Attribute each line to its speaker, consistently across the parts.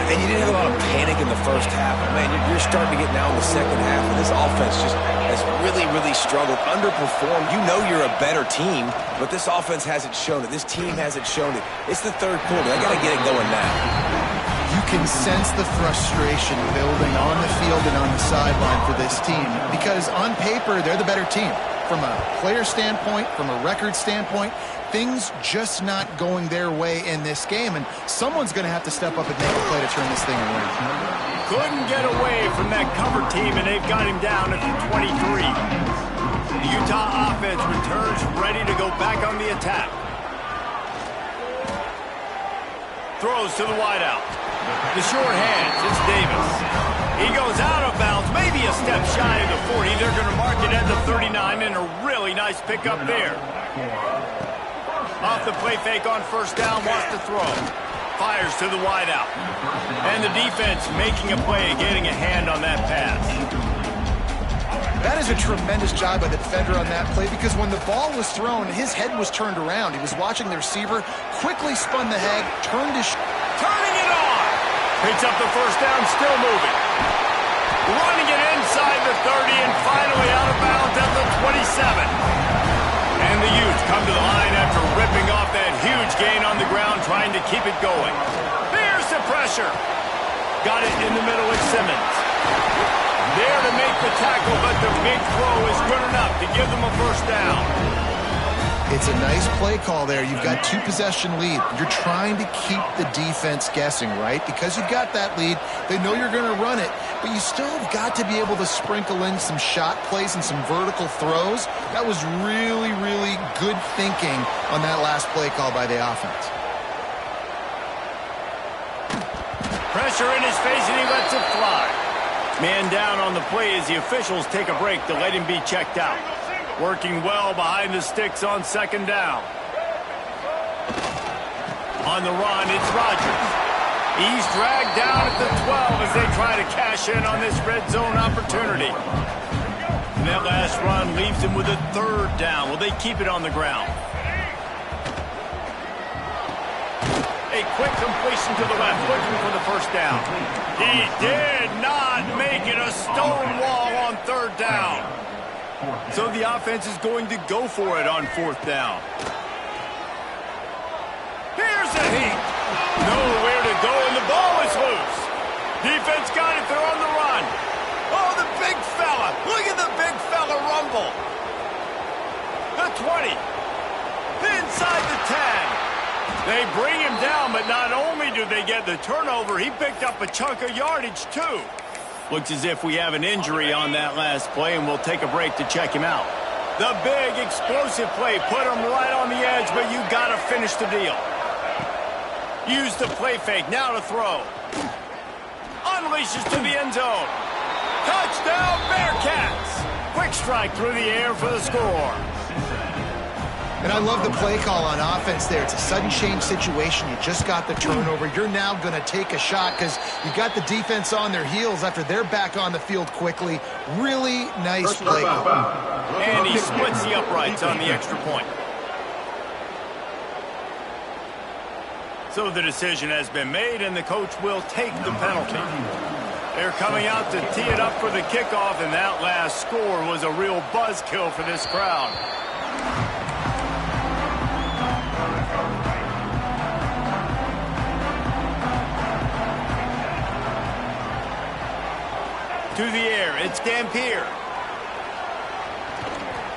Speaker 1: And you didn't have a lot of panic in the first half. Man, you're starting to get now in the second half, and this offense just has really, really struggled, underperformed. You know you're a better team, but this offense hasn't shown it. This team hasn't shown it. It's the third quarter. They got to get it going now.
Speaker 2: You can sense the frustration building on the field and on the sideline for this team because on paper, they're the better team. From a player standpoint, from a record standpoint, things just not going their way in this game, and someone's going to have to step up and make a play to turn this thing around.
Speaker 3: Couldn't get away from that cover team, and they've got him down at the 23. The Utah offense returns ready to go back on the attack. Throws to the wideout. The short hands, it's Davis. He goes out of bounds, maybe a step shy of the 40. They're going to mark it at the 39, and a really nice pickup there. Off the play fake on first down, wants to throw. Fires to the wideout. And the defense making a play, getting a hand on that pass.
Speaker 2: That is a tremendous job by the defender on that play because when the ball was thrown, his head was turned around. He was watching the receiver, quickly spun the head, turned his...
Speaker 3: Turning it on! Picks up the first down, still moving. Running it inside the 30 and finally out of bounds at the 27. And the Utes come to the line after ripping off that huge gain on the ground, trying to keep it going. There's the pressure. Got it in the middle with Simmons. There to make the tackle, but the big throw is good enough to give them a first down.
Speaker 2: It's a nice play call there. You've got two-possession lead. You're trying to keep the defense guessing, right? Because you've got that lead, they know you're going to run it, but you still have got to be able to sprinkle in some shot plays and some vertical throws. That was really, really good thinking on that last play call by the offense.
Speaker 3: Pressure in his face, and he lets it fly. Man down on the play as the officials take a break to let him be checked out. Working well behind the sticks on second down. On the run, it's Rodgers. He's dragged down at the 12 as they try to cash in on this red zone opportunity. And that last run leaves him with a third down. Will they keep it on the ground? A quick completion to the left, looking for the first down. He did not make it a stone wall on third down. So the offense is going to go for it on fourth down. Here's a heat. Nowhere to go, and the ball is loose. Defense got it. They're on the run. Oh, the big fella. Look at the big fella rumble. The 20. Inside the 10. They bring him down, but not only do they get the turnover, he picked up a chunk of yardage, too. Looks as if we have an injury on that last play, and we'll take a break to check him out. The big, explosive play put him right on the edge, but you got to finish the deal. Use the play fake, now to throw. Unleashes to the end zone. Touchdown, Bearcats! Quick strike through the air for the score.
Speaker 2: And I love the play call on offense there. It's a sudden change situation. You just got the turnover. You're now going to take a shot because you got the defense on their heels after they're back on the field quickly. Really nice play call.
Speaker 3: And he splits the uprights on the extra point. So the decision has been made, and the coach will take the penalty. They're coming out to tee it up for the kickoff, and that last score was a real buzzkill for this crowd. To the air, it's Dampier.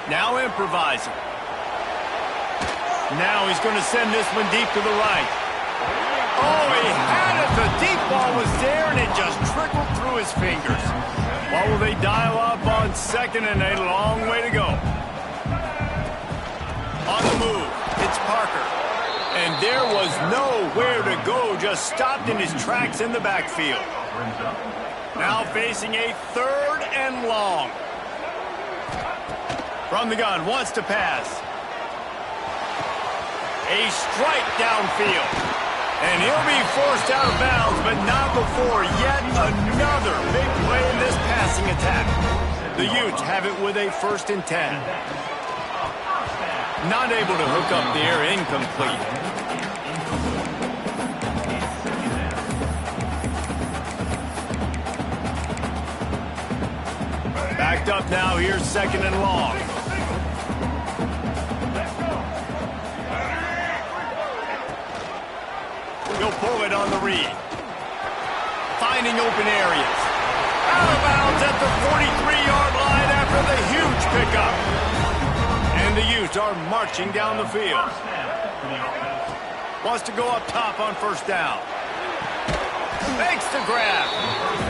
Speaker 3: Now improvising. Now he's going to send this one deep to the right. Oh, he had it. The deep ball was there, and it just trickled through his fingers. What will they dial up on second, and a long way to go. On the move, it's Parker. And there was nowhere to go, just stopped in his tracks in the backfield. Now facing a third and long. From the gun, wants to pass. A strike downfield. And he'll be forced out of bounds, but not before yet another big play in this passing attack. The Utes have it with a 1st and 10. Not able to hook up there, incomplete. picked up now. Here's 2nd and long. He'll pull it on the read. Finding open areas. Out of bounds at the 43-yard line after the huge pickup. And the Utes are marching down the field. Wants to go up top on 1st down. Makes the grab.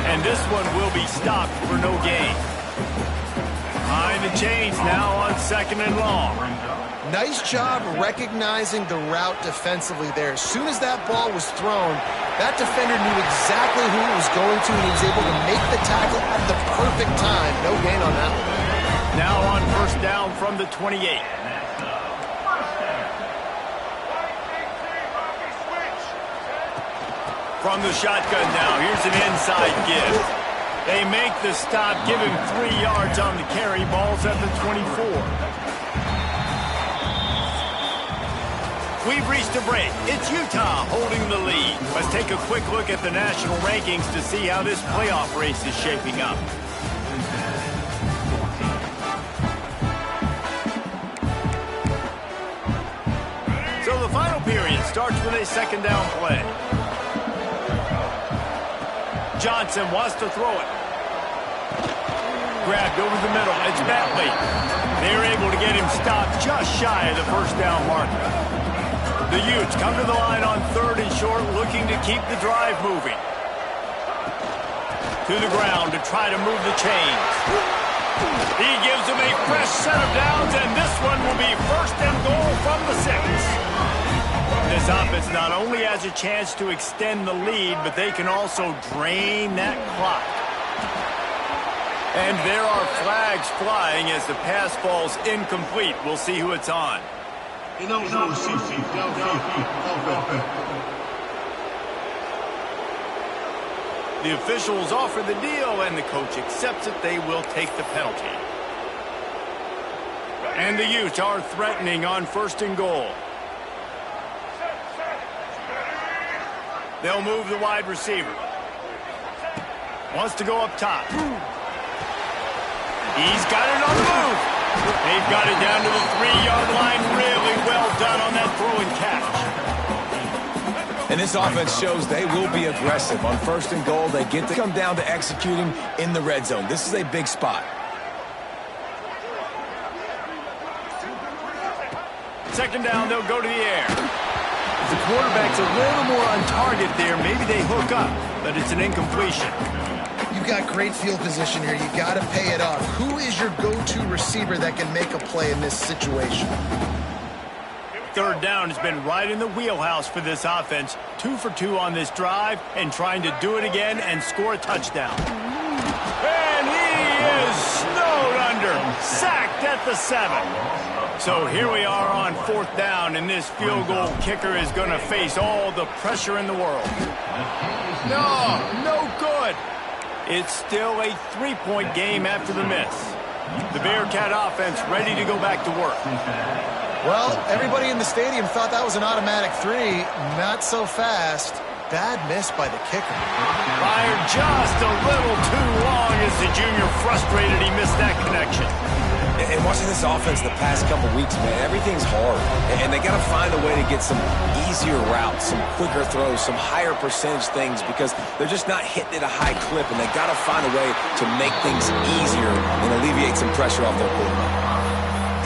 Speaker 3: And this one will be stopped for no gain. Behind the chains now on 2nd and long.
Speaker 2: Nice job recognizing the route defensively there. As soon as that ball was thrown, that defender knew exactly who he was going to, and he was able to make the tackle at the perfect time. No gain on that one.
Speaker 3: Now on 1st down from the 28. From the shotgun now, here's an inside give. They make the stop, give him 3 yards on the carry. Ball's at the 24. We've reached a break. It's Utah holding the lead. Let's take a quick look at the national rankings to see how this playoff race is shaping up. So the final period starts with a 2nd down play. Johnson wants to throw it. Grabbed over the middle. It's Bentley. They're able to get him stopped just shy of the 1st down marker. The Utes come to the line on 3rd and short, looking to keep the drive moving. To the ground to try to move the chains. He gives them a fresh set of downs, and this one will be 1st and goal from the 6. This offense not only has a chance to extend the lead, but they can also drain that clock. And there are flags flying as the pass falls incomplete. We'll see who it's on. The officials offer the deal, and the coach accepts it. They will take the penalty. And the Utes are threatening on 1st and goal. They'll move the wide receiver. Wants to go up top. He's got it on the move. They've got it down to the 3-yard line. Really well done on that throw and catch.
Speaker 1: And this offense shows they will be aggressive. On 1st and goal, they get to come down to executing in the red zone. This is a big spot.
Speaker 3: 2nd down, they'll go to the air. If the quarterback's a little more on target there, maybe they hook up, but it's an incompletion.
Speaker 2: You've got great field position here. You got to pay it off. Who is your go-to receiver that can make a play in this situation?
Speaker 3: 3rd down has been right in the wheelhouse for this offense. 2 for 2 on this drive and trying to do it again and score a touchdown. And he is snowed under, sacked at the 7. So here we are on 4th down, and this field goal kicker is going to face all the pressure in the world. No good. It's still a 3-point game after the miss. The Bearcat offense ready to go back to work.
Speaker 2: Well, everybody in the stadium thought that was an automatic 3. Not so fast. Bad miss by the kicker.
Speaker 3: Fired just a little too long as the junior frustrated he missed that connection.
Speaker 1: And watching this offense the past couple weeks, man, everything's hard. And they got to find a way to get some easier routes, some quicker throws, some higher percentage things because they're just not hitting at a high clip, and they got to find a way to make things easier and alleviate some pressure off their quarterback.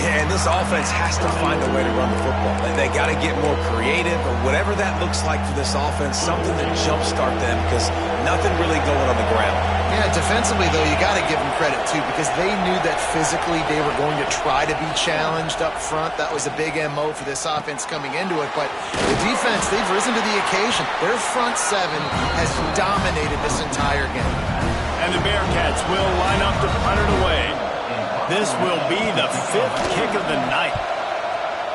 Speaker 1: Yeah, and this offense has to find a way to run the football. They got to get more creative, or whatever that looks like for this offense, something to jumpstart them because nothing really going on the ground.
Speaker 2: Yeah, defensively, though, you got to give them credit, too, because they knew that physically they were going to try to be challenged up front. That was a big MO for this offense coming into it. But the defense, they've risen to the occasion. Their front 7 has dominated this entire game.
Speaker 3: And the Bearcats will line up to punt it away. This will be the 5th kick of the night.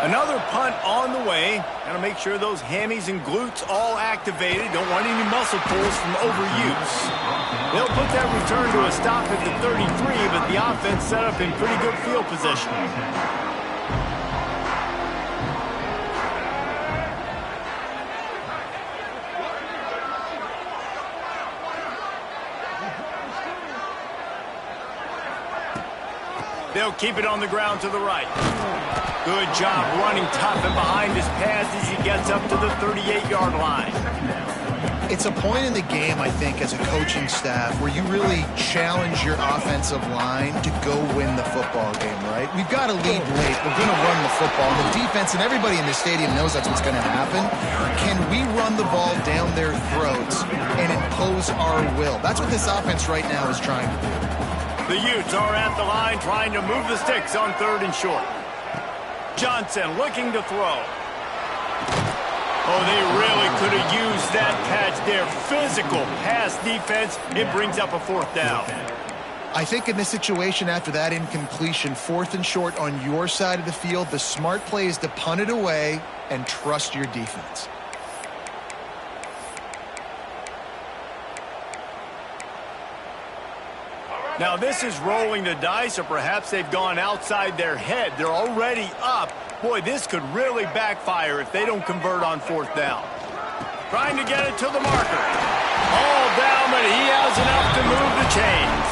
Speaker 3: Another punt on the way. Got to make sure those hammies and glutes all activated. Don't want any muscle pulls from overuse. They'll put that return to a stop at the 33, but the offense set up in pretty good field position. They'll keep it on the ground to the right. Good job running tough and behind his pass as he gets up to the 38-yard line.
Speaker 2: It's a point in the game, I think, as a coaching staff where you really challenge your offensive line to go win the football game, right? We've got to lead late. We're going to run the football. The defense and everybody in the stadium knows that's what's going to happen. Can we run the ball down their throats and impose our will? That's what this offense right now is trying to do.
Speaker 3: The Utes are at the line trying to move the sticks on 3rd and short. Johnson looking to throw. Oh, they really could have used that catch there. Physical pass defense. It brings up a 4th down.
Speaker 2: I think in this situation after that incompletion, 4th and short on your side of the field, the smart play is to punt it away and trust your defense.
Speaker 3: Now this is rolling the dice, or perhaps they've gone outside their head. They're already up. Boy, this could really backfire if they don't convert on 4th down. Trying to get it to the marker. All down, but he has enough to move the chains.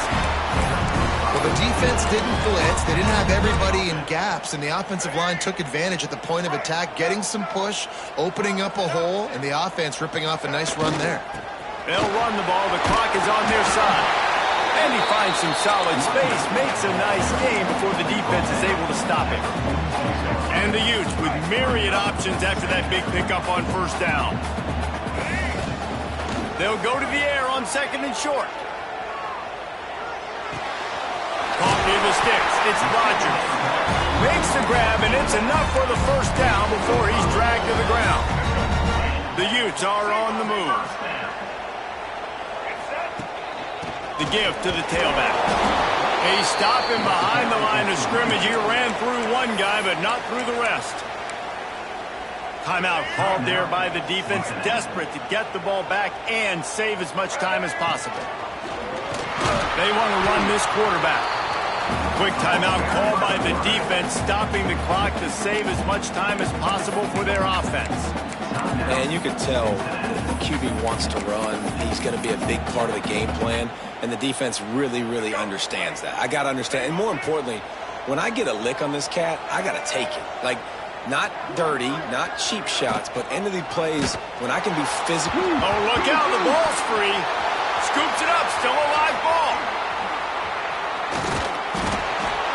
Speaker 2: Well, the defense didn't blitz. They didn't have everybody in gaps, and the offensive line took advantage at the point of attack, getting some push, opening up a hole, and the offense ripping off a nice run there.
Speaker 3: They'll run the ball. The clock is on their side. And he finds some solid space, makes a nice gain before the defense is able to stop him. And the Utes with myriad options after that big pickup on 1st down. They'll go to the air on 2nd and short. Caught near the sticks. It's Rodgers. Makes the grab, and it's enough for the 1st down before he's dragged to the ground. The Utes are on the move. The give to the tailback. He's stopping behind the line of scrimmage. He ran through one guy, but not through the rest. Timeout called there by the defense, desperate to get the ball back and save as much time as possible. They want to run this quarterback. Quick timeout called by the defense, stopping the clock to save as much time as possible for their offense.
Speaker 1: And you can tell the QB wants to run. He's going to be a big part of the game plan, and the defense really, really understands that. I got to understand, and more importantly, when I get a lick on this cat, I got to take it. Like, not dirty, not cheap shots, but end of the plays when I can be physical.
Speaker 3: Oh, look out, the ball's free. Scoops it up, still a live ball.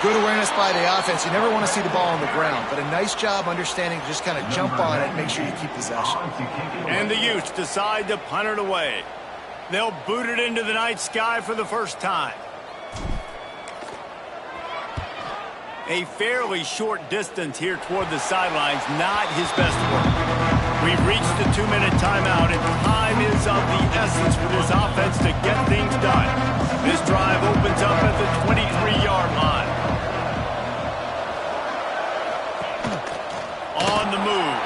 Speaker 2: Good awareness by the offense. You never want to see the ball on the ground, but a nice job understanding to just kind of jump on it and make sure you keep possession.
Speaker 3: And the Utes decide to punt it away. They'll boot it into the night sky for the 1st time. A fairly short distance here toward the sidelines, not his best work. We've reached the 2-minute timeout, and time is of the essence for this offense to get things done. This drive opens up at the 23-yard line. On the move.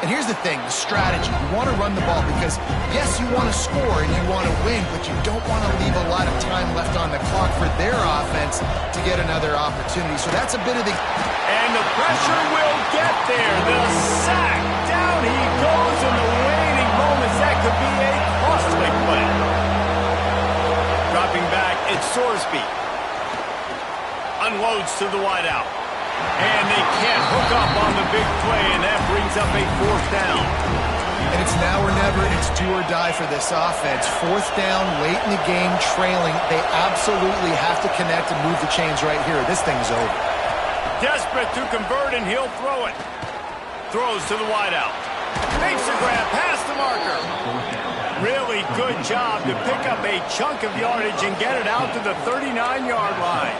Speaker 2: And here's the thing, the strategy. You want to run the ball because, yes, you want to score and you want to win, but you don't want to leave a lot of time left on the clock for their offense to get another opportunity. So that's a bit of the...
Speaker 3: And the pressure will get there. The sack. Down he goes in the waning moments. That could be a costly play. Dropping back, it's Sorsby. Unloads to the wideout. And they can't hook up on the big play, and that brings up a 4th down.
Speaker 2: And it's now or never. It's do or die for this offense. 4th down, late in the game, trailing. They absolutely have to connect and move the chains right here. This thing's over.
Speaker 3: Desperate to convert, and he'll throw it. Throws to the wideout. Makes the grab past the marker. Really good job to pick up a chunk of yardage and get it out to the 39-yard line.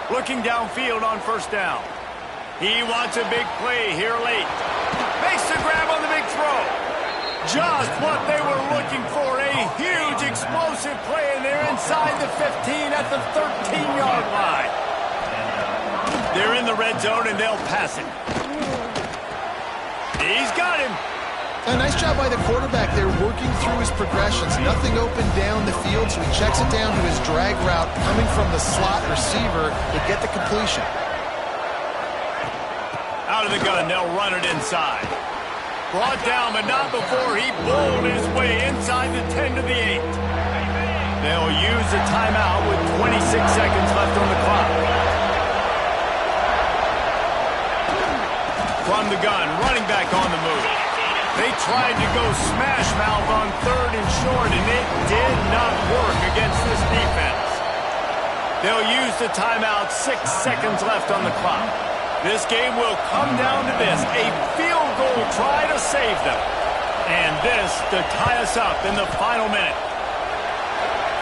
Speaker 3: Looking downfield on 1st down. He wants a big play here late. Makes the grab on the big throw. Just what they were looking for. A huge explosive play, and they're inside the 15 at the 13-yard line. They're in the red zone, and they'll pass it. He's got him.
Speaker 2: A nice job by the quarterback there, working through his progressions. Nothing open down the field, so he checks it down to his drag route, coming from the slot receiver to get the completion.
Speaker 3: Out of the gun, they'll run it inside. Brought down, but not before he bowled his way inside the 10 to the 8. They'll use a timeout with 26 seconds left on the clock. From the gun, running back on the move. They tried to go smash mouth on 3rd and short, and it did not work against this defense. They'll use the timeout, 6 seconds left on the clock. This game will come down to this, a field goal try to save them. And this to tie us up in the final minute.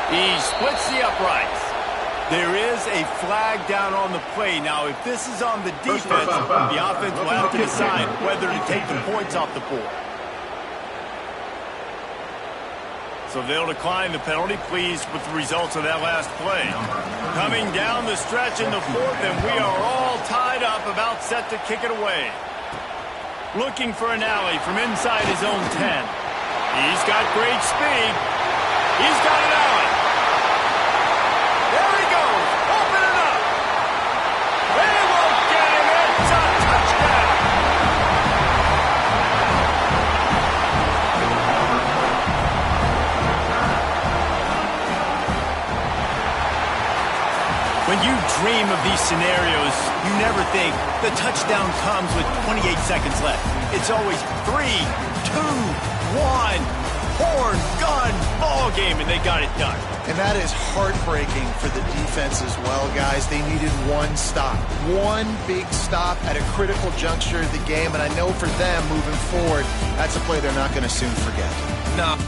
Speaker 3: He splits the uprights. There is a flag down on the play. Now, if this is on the defense, the offense will have to decide whether to take the points off the board. So they'll decline the penalty, pleased with the results of that last play. Coming down the stretch in the 4th, and we are all tied up, about set to kick it away. Looking for an alley from inside his own 10. He's got great speed. He's got an alley. There he goes. Open it up. They won't get him. It's a touchdown. When you dream of these scenarios, you never think the touchdown comes with 28 seconds left. It's always 3, 2, 1, horn, gun, ball game, and they got it done.
Speaker 2: And that is heartbreaking for the defense as well, guys. They needed one stop, one big stop at a critical juncture of the game, and I know for them moving forward, that's a play they're not going to soon forget.
Speaker 1: No.